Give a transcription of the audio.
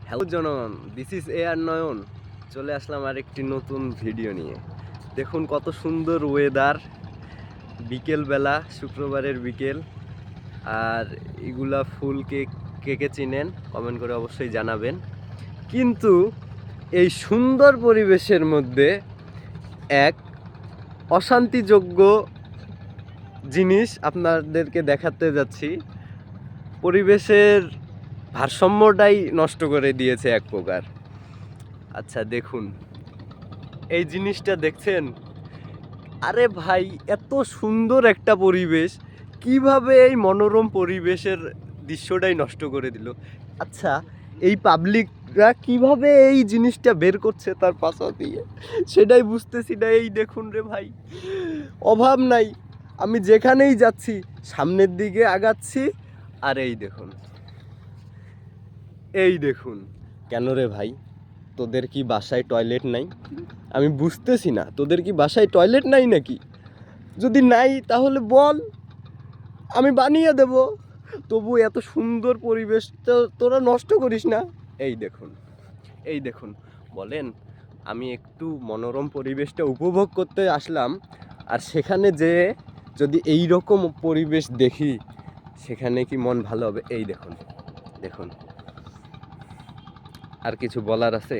Hello জনগণ, this is AR নয়ন। চলে আসলাম আরেকটি নতুন ভিডিও নিয়ে। দেখুন কত সুন্দর ওয়েদার, বিকেলবেলা, শুক্রবারের বিকেল। আর এগুলা ফুল কে কে কে চিনেন কমেন্ট করে অবশ্যই জানাবেন। কিন্তু এই সুন্দর পরিবেশের মধ্যে এক অশান্তিযোগ্য জিনিস আপনাদেরকে দেখাতে যাচ্ছি। পরিবেশের ভারসাম্যটাই নষ্ট করে দিয়েছে এক প্রকার। আচ্ছা দেখুন, এই জিনিসটা দেখছেন? আরে ভাই, এত সুন্দর একটা পরিবেশ কিভাবে এই মনোরম পরিবেশের দৃশ্যটাই নষ্ট করে দিল। আচ্ছা, এই পাবলিকরা কিভাবে এই জিনিসটা বের করছে তার পাশা দিয়ে, সেটাই বুঝতেছি না। এই দেখুন রে ভাই, অভাব নাই, আমি যেখানেই যাচ্ছি সামনের দিকে আগাচ্ছি, আর এই দেখুন, এই দেখুন। কেন রে ভাই, তোদের কি বাসায় টয়লেট নাই? আমি বুঝতেছি না, তোদের কি বাসায় টয়লেট নাই নাকি? যদি নাই তাহলে বল, আমি বানিয়ে দেব। তবু এত সুন্দর পরিবেশ তোরা নষ্ট করিস না। এই দেখুন, এই দেখুন, বলেন আমি একটু মনোরম পরিবেশটা উপভোগ করতে আসলাম, আর সেখানে যে যদি এই রকম পরিবেশ দেখি, সেখানে কি মন ভালো হবে? এই দেখুন, দেখুন। আর কিছু বলার আছে?